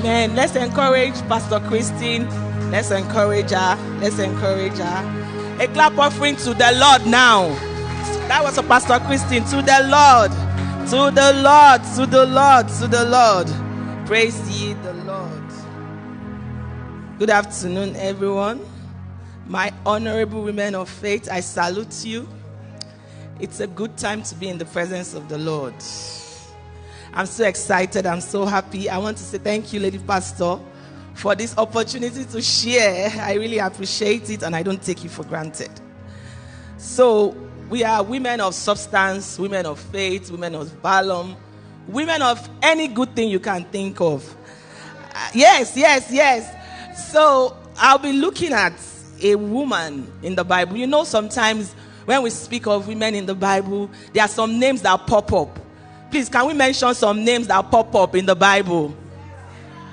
Amen. Let's encourage Pastor Christine. Let's encourage her. Let's encourage her. A clap offering to the Lord now. That was for Pastor Christine. To the Lord. To the Lord. To the Lord. To the Lord. Praise ye the Lord. Good afternoon, everyone. My honorable women of faith, I salute you. It's a good time to be in the presence of the Lord. I'm so excited. I'm so happy. I want to say thank you, Lady Pastor, for this opportunity to share. I really appreciate it, and I don't take it for granted. So, we are women of substance, women of faith, women of valor, women of any good thing you can think of. Yes. So, I'll be looking at a woman in the Bible. You know, sometimes when we speak of women in the Bible, there are some names that pop up. Please, can we mention some names that pop up in the Bible?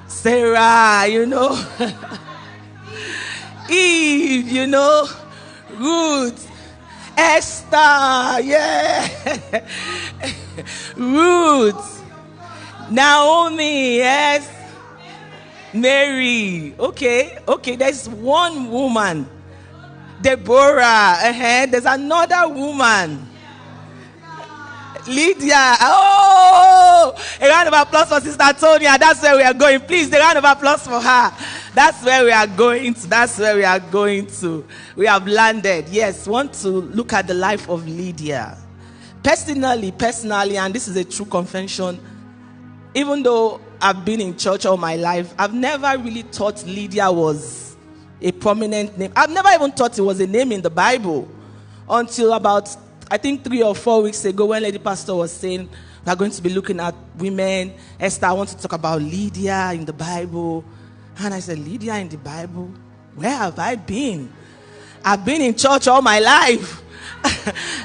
Sarah, you know. Eve, you know. Ruth. Esther, yeah. Ruth. Naomi, yes. Mary. Okay. There's one woman. Deborah. There's another woman. Lydia. Oh, a round of applause for Sister Tonya. That's where we are going. Please, a round of applause for her. That's where we are going to. We have landed. Yes, want to look at the life of Lydia. Personally, and this is a true confession, even though I've been in church all my life, I've never really thought Lydia was a prominent name. I've never even thought it was a name in the Bible until about, I think 3 or 4 weeks ago, when Lady Pastor was saying we're going to be looking at women. Esther, I want to talk about Lydia in the Bible. And I said, Lydia in the Bible? Where have I been? I've been in church all my life.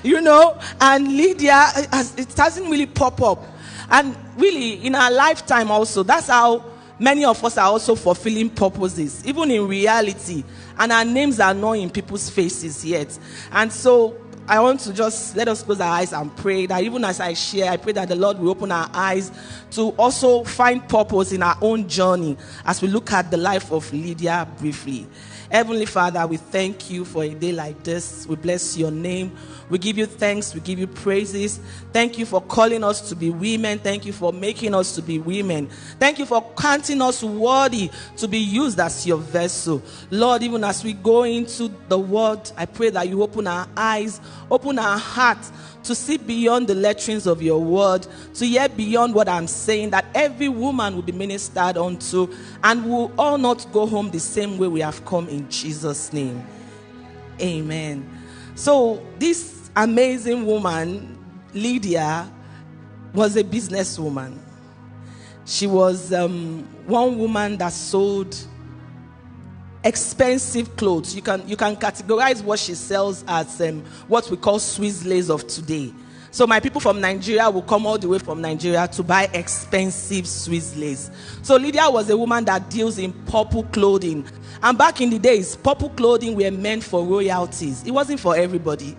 You know, and Lydia, it doesn't really pop up. And really, in our lifetime also, that's how many of us are also fulfilling purposes, even in reality. And our names are not in people's faces yet. And so, I want to just let us close our eyes and pray that even as I share, I pray that the Lord will open our eyes to also find purpose in our own journey as we look at the life of Lydia briefly. Heavenly Father, we thank you for a day like this. We bless your name. We give you thanks. We give you praises. Thank you for calling us to be women. Thank you for making us to be women. Thank you for counting us worthy to be used as your vessel. Lord, even as we go into the word, I pray that you open our eyes, open our hearts to see beyond the letterings of your word, to hear beyond what I'm saying, that every woman will be ministered unto, and we'll all not go home the same way we have come, in Jesus' name. Amen. So this amazing woman, Lydia, was a businesswoman. She was one woman that sold expensive clothes. You can categorize what she sells as what we call Swiss lace of today. So my people from Nigeria will come all the way from Nigeria to buy expensive Swiss lace. So Lydia was a woman that deals in purple clothing. And back in the days, purple clothing were meant for royalties. It wasn't for everybody.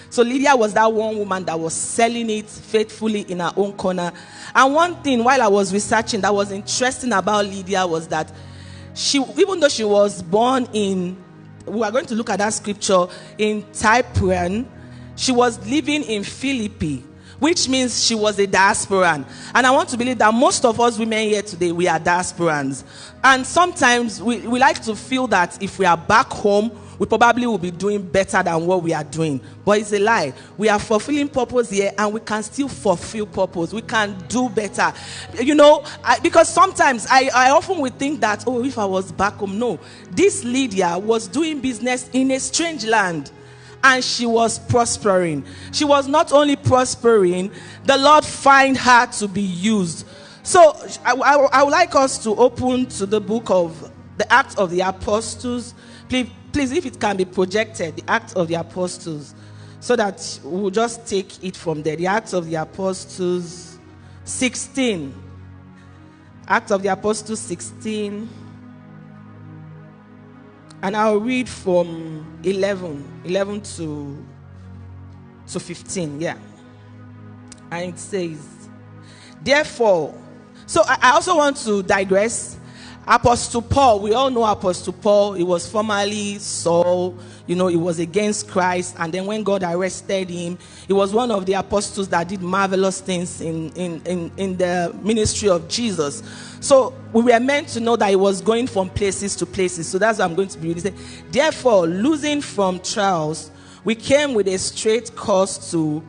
So Lydia was that one woman that was selling it faithfully in her own corner. And one thing, while I was researching, that was interesting about Lydia was that even though she was born in, we are going to look at that scripture, in Cyprian, she was living in Philippi, which means she was a diasporan. And I want to believe that most of us women here today, we are diasporans. And sometimes we like to feel that if we are back home, we probably will be doing better than what we are doing. But it's a lie. We are fulfilling purpose here, and we can still fulfill purpose. We can do better. You know, because sometimes I often would think that, oh, if I was back home. No. This Lydia was doing business in a strange land, and she was prospering. She was not only prospering, the Lord find her to be used. So I would like us to open to the book of the Acts of the Apostles. Please, if it can be projected, the Acts of the Apostles, so that we'll just take it from there. The Acts of the Apostles 16. Acts of the Apostles 16. And I'll read from 11 to 15. Yeah. And it says, therefore, So I also want to digress. Apostle Paul, we all know Apostle Paul. He was formerly Saul. He was against Christ. And then when God arrested him, he was one of the apostles that did marvelous things in the ministry of Jesus. So we were meant to know that he was going from places to places. So that's what I'm going to be reading. Therefore, losing from trials, we came with a straight course to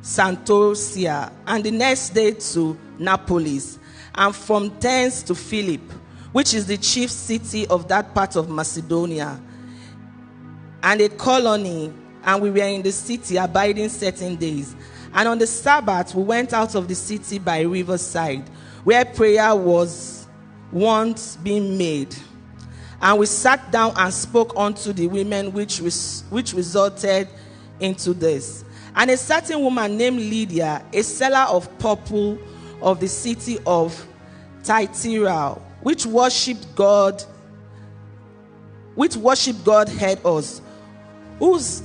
Santosia, and the next day to Naples, and from thence to Philip, which is the chief city of that part of Macedonia, and a colony, and we were in the city abiding certain days. And on the Sabbath we went out of the city by riverside, where prayer was once being made. And we sat down and spoke unto the women, which resulted into this. And a certain woman named Lydia, a seller of purple of the city of Thyatira, which worshipped God, heard us, whose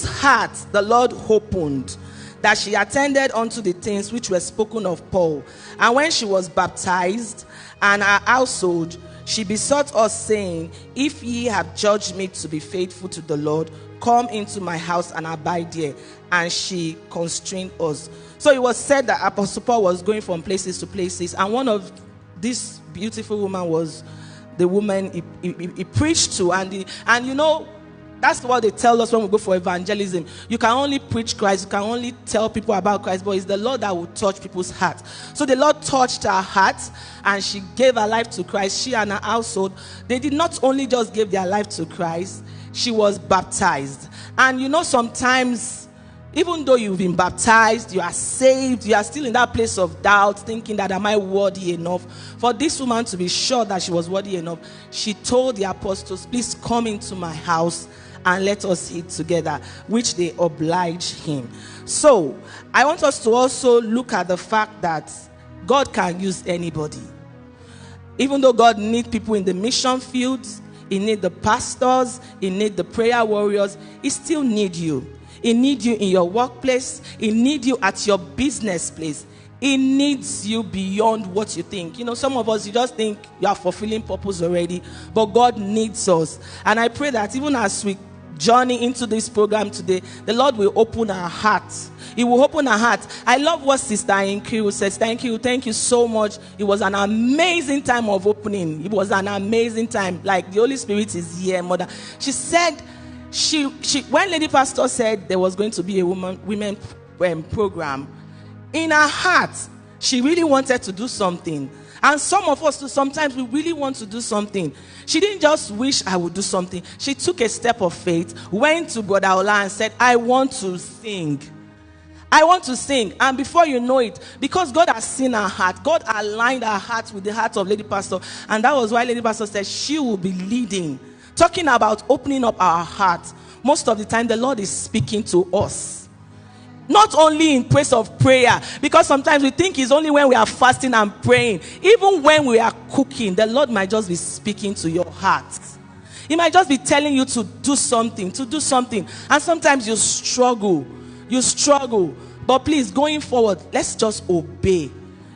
heart the Lord opened, that she attended unto the things which were spoken of Paul. And when she was baptized, and her household, she besought us, saying, if ye have judged me to be faithful to the Lord, come into my house and abide there. And she constrained us. So it was said that Apostle Paul was going from places to places, and one of this beautiful woman was the woman he preached to. And that's what they tell us when we go for evangelism. You can only preach Christ, you can only tell people about Christ, but it's the Lord that will touch people's hearts. So the Lord touched her heart, and she gave her life to Christ. She and her household, they did not only just give their life to Christ, she was baptized. And sometimes, even though you've been baptized, you are saved, you are still in that place of doubt, thinking that am I worthy enough? For this woman to be sure that she was worthy enough, she told the apostles, please come into my house and let us eat together, which they obliged him. So I want us to also look at the fact that God can use anybody. Even though God needs people in the mission fields, he needs the pastors, he needs the prayer warriors, he still needs you. He needs you in your workplace. He needs you at your business place. He needs you beyond what you think. Some of us, you just think you are fulfilling purpose already, but God needs us. And I pray that even as we journey into this program today, the Lord will open our hearts. He will open our hearts. I love what Sister Inkiru says. Thank you so much. It was an amazing time of opening. It was an amazing time. Like the Holy Spirit is here, Mother. She said, she when Lady Pastor said there was going to be a women program, in her heart, she really wanted to do something. And some of us too, sometimes we really want to do something. She didn't just wish I would do something. She took a step of faith, went to Brother Ola and said, I want to sing. I want to sing. And before you know it, because God has seen her heart, God aligned her heart with the heart of Lady Pastor. And that was why Lady Pastor said she will be leading. Talking about opening up our heart. Most of the time, the Lord is speaking to us. Not only in place of prayer, because sometimes we think it's only when we are fasting and praying. Even when we are cooking, the Lord might just be speaking to your heart. He might just be telling you to do something. And sometimes you struggle. But please, going forward, let's just obey.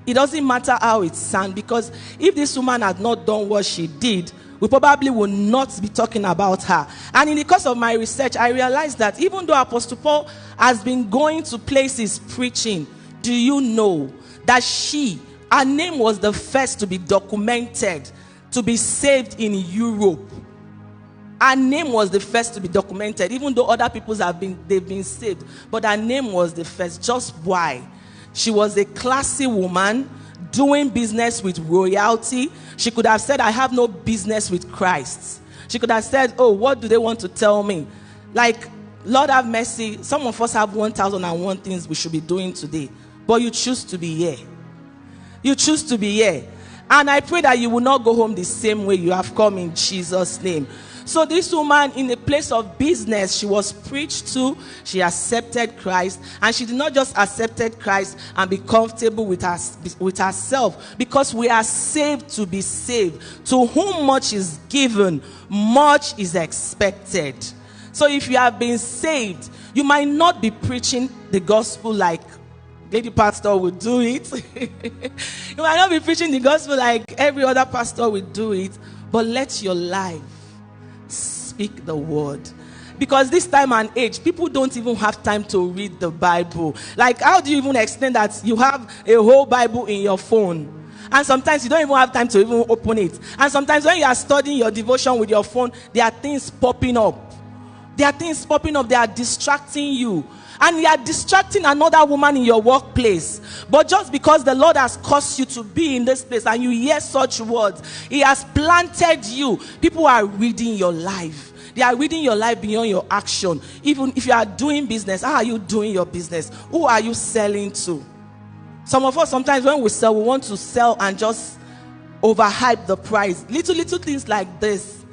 It doesn't matter how it sounds, because if this woman had not done what she did, we probably will not be talking about her. And in the course of my research, I realized that even though Apostle Paul has been going to places preaching, do you know that her name was the first to be documented, to be saved in Europe? Her name was the first to be documented, even though other people's they've been saved. But her name was the first. Just why? She was a classy woman, doing business with royalty. She could have said, I have no business with Christ. She could have said, oh, what do they want to tell me? Like, Lord have mercy, some of us have 1,001 things we should be doing today. But you choose to be here. You choose to be here. And I pray that you will not go home the same way you have come, in Jesus' name. So this woman, in a place of business, she was preached to, she accepted Christ, and she did not just accept Christ and be comfortable with herself, because we are saved to be saved. To whom much is given, much is expected. So if you have been saved, you might not be preaching the gospel like Lady pastor will do it. You might not be preaching the gospel like every other pastor will do it, but let your life speak the word. Because this time and age, people don't even have time to read the Bible. Like, how do you even explain that you have a whole Bible in your phone? And sometimes you don't even have time to even open it. And sometimes when you are studying your devotion with your phone, there are things popping up. They are distracting you. And you are distracting another woman in your workplace. But just because the Lord has caused you to be in this place and you hear such words, He has planted you. People are reading your life. They are reading your life beyond your action. Even if you are doing business, how are you doing your business? Who are you selling to? Some of us, sometimes when we sell, we want to sell and just overhype the price. Little things like this.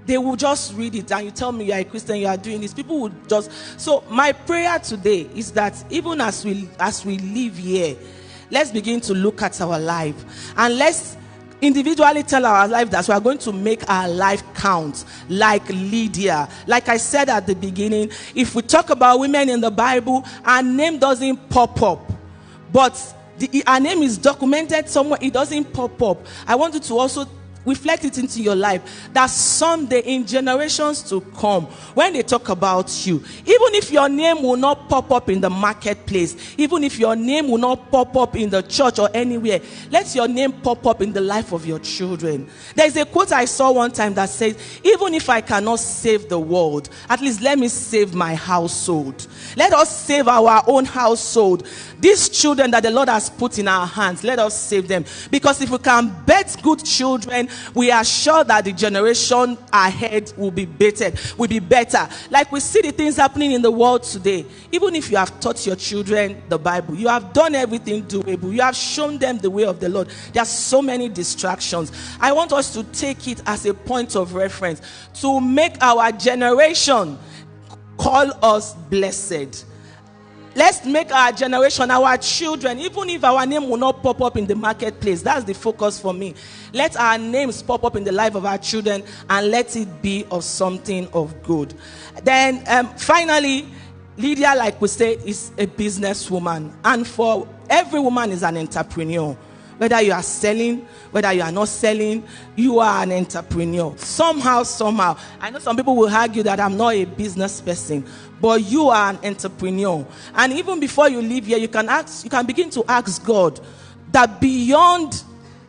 They will just read it and you tell me you are a Christian, you are doing this. People will just... So my prayer today is that even as we live here, let's begin to look at our life. And let's individually tell our life that we are going to make our life count, like Lydia. Like I said at the beginning, if we talk about women in the Bible, our name doesn't pop up, but our name is documented somewhere. It doesn't pop up. I want you to also reflect it into your life, that someday in generations to come, when they talk about you, even if your name will not pop up in the marketplace, even if your name will not pop up in the church or anywhere, let your name pop up in the life of your children. There's a quote I saw one time that says, even if I cannot save the world, at least let me save my household. Let us save our own household. These children that the Lord has put in our hands, let us save them. Because if we can bet good children, we are sure that the generation ahead will be better. Like we see the things happening in the world today. Even if you have taught your children the Bible, you have done everything doable, you have shown them the way of the Lord, there are so many distractions. I want us to take it as a point of reference to make our generation call us blessed. Let's make our generation, our children, even if our name will not pop up in the marketplace, that's the focus for me. Let our names pop up in the life of our children and let it be of something of good. Then finally, Lydia, like we say, is a businesswoman. And for every woman is an entrepreneur. Whether you are selling, whether you are not selling, you are an entrepreneur. Somehow. I know some people will argue that I'm not a business person, but you are an entrepreneur. And even before you leave here, you can begin to ask God that beyond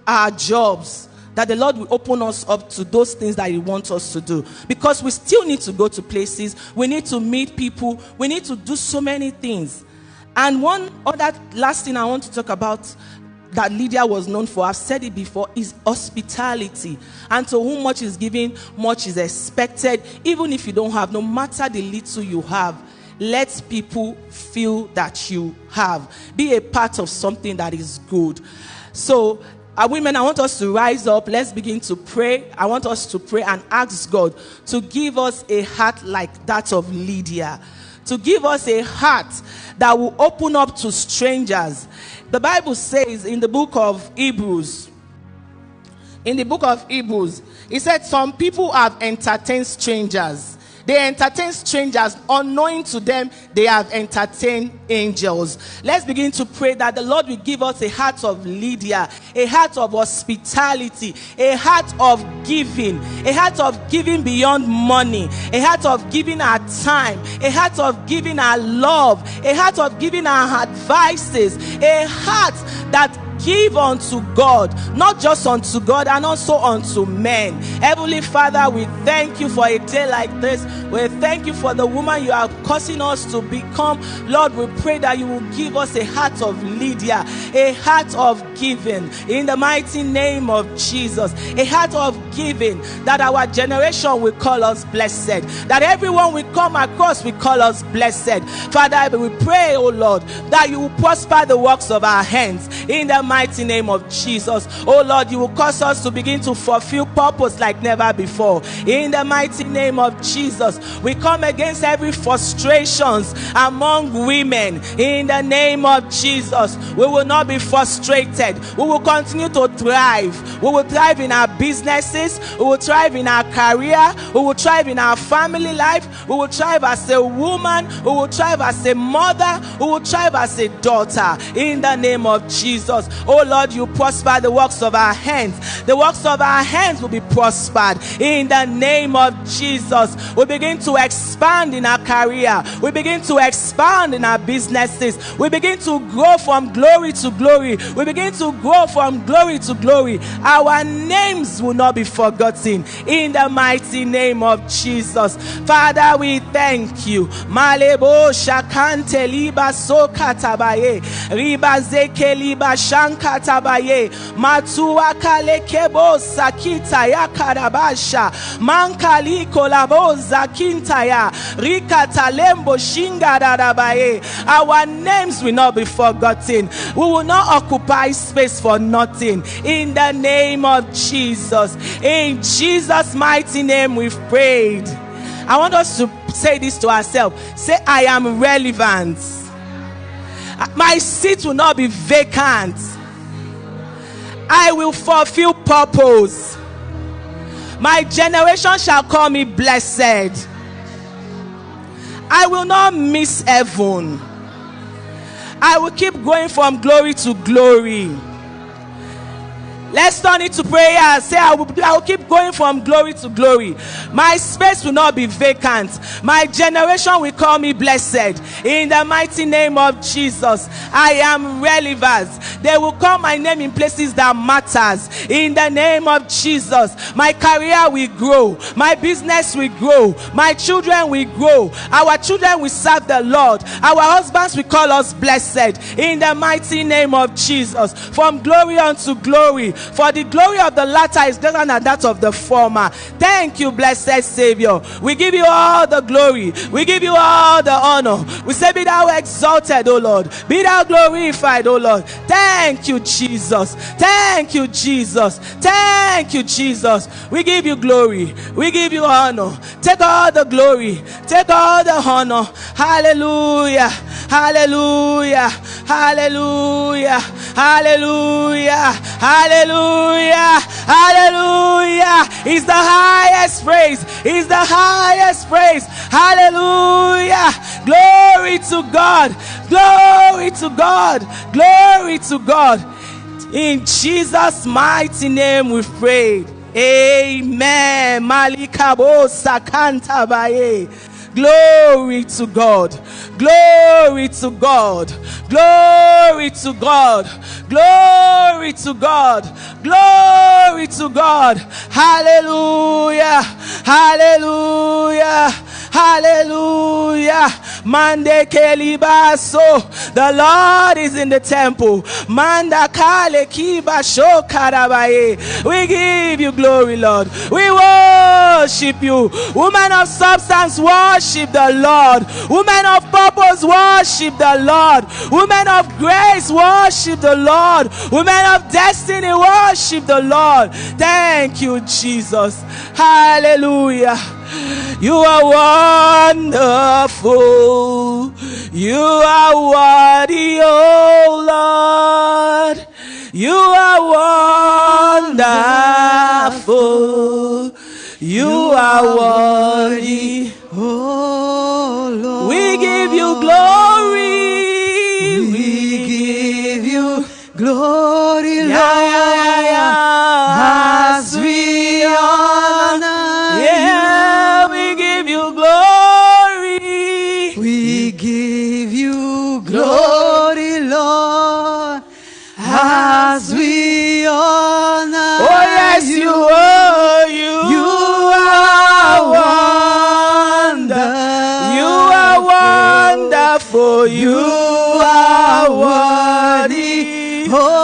our jobs, that the Lord will open us up to those things that He wants us to do. Because we still need to go to places. We need to meet people. We need to do so many things. And one other last thing I want to talk about that Lydia was known for, I've said it before, is hospitality. And to whom much is given, much is expected. Even if you don't have, no matter the little you have, let people feel that you have. Be a part of something that is good. So, women, I want us to rise up. Let's begin to pray. I want us to pray and ask God to give us a heart like that of Lydia. To give us a heart that will open up to strangers. The Bible says in the book of Hebrews, it said some people have entertained strangers. They entertain strangers. Unknowing to them, they have entertained angels. Let's begin to pray that the Lord will give us a heart of Lydia, a heart of hospitality, a heart of giving beyond money, a heart of giving our time, a heart of giving our love, a heart of giving our advices, a heart that give unto God, not just unto God, and also unto men. Heavenly Father, we thank you for a day like this. We thank you for the woman you are causing us to become. Lord, we pray that you will give us a heart of Lydia, a heart of giving in the mighty name of Jesus, a heart of giving that our generation will call us blessed, that everyone we come across will call us blessed. Father, we pray, oh Lord, that you will prosper the works of our hands in the mighty name of Jesus. Oh Lord, you will cause us to begin to fulfill purpose like never before. In the mighty name of Jesus, we come against every frustrations among women. In the name of Jesus, we will not be frustrated. We will continue to thrive. We will thrive in our businesses. We will thrive in our career. We will thrive in our family life. We will thrive as a woman. We will thrive as a mother. We will thrive as a daughter. In the name of Jesus. Oh Lord, you prosper the works of our hands. The works of our hands will be prospered. In the name of Jesus, we begin to expand in our career. We begin to expand in our businesses. We begin to grow from glory to glory. We begin to grow from glory to glory. Our names will not be forgotten. In the mighty name of Jesus. Father, we thank you. Malebo shakante liba sokatabaye. Riba zeke liba shankatabaye. Matua kalekebo sakita ya karabasha. Mankali kolabo zakintaya. Rikata lembo shinga darabaye. Our names will not be forgotten. We will not occupy space for nothing. In the name of Jesus. In Jesus' mighty name we've prayed. I want us to say this to ourselves. Say, I am relevant. My seat will not be vacant. I will fulfill purpose. My generation shall call me blessed. I will not miss heaven. I will keep going from glory to glory. Let's turn it to prayer. Say, I will keep going from glory to glory. My space will not be vacant. My generation will call me blessed. In the mighty name of Jesus, I am relevant. They will call my name in places that matters. In the name of Jesus, my career will grow. My business will grow. My children will grow. Our children will serve the Lord. Our husbands will call us blessed. In the mighty name of Jesus, from glory unto glory. For the glory of the latter is greater than that of the former. Thank you, blessed Savior. We give you all the glory. We give you all the honor. We say, be thou exalted, O Lord. Be thou glorified, O Lord. Thank you, Jesus. Thank you, Jesus. Thank you, Jesus. We give you glory. We give you honor. Take all the glory. Take all the honor. Hallelujah. Hallelujah. Hallelujah. Hallelujah. Hallelujah. Hallelujah. Is the highest praise. Is the highest praise. Hallelujah. Glory to God. Glory to God. Glory to God. In Jesus' mighty name we pray. Amen. Malikabo sakanta baye. Glory to God. Glory to God. Glory to God. Glory to God. Glory to God. Hallelujah. Hallelujah. Hallelujah. Mande kelibaso. The Lord is in the temple. Manda kale kiba shokarabaye. We give you glory, Lord. We worship you. Woman of substance, worship the Lord. Woman of purpose, worship the Lord. Women of grace, worship the Lord. Women of destiny, worship the Lord. Thank you, Jesus. Hallelujah. You are wonderful. You are worthy, oh Lord. You are wonderful. You are worthy, oh Lord. We give you glory. We give you glory, Lord. As we honor you. We give you glory. We give you glory, Lord. As we honor you. Oh yes, you are. You are wonderful. You are worthy. Oh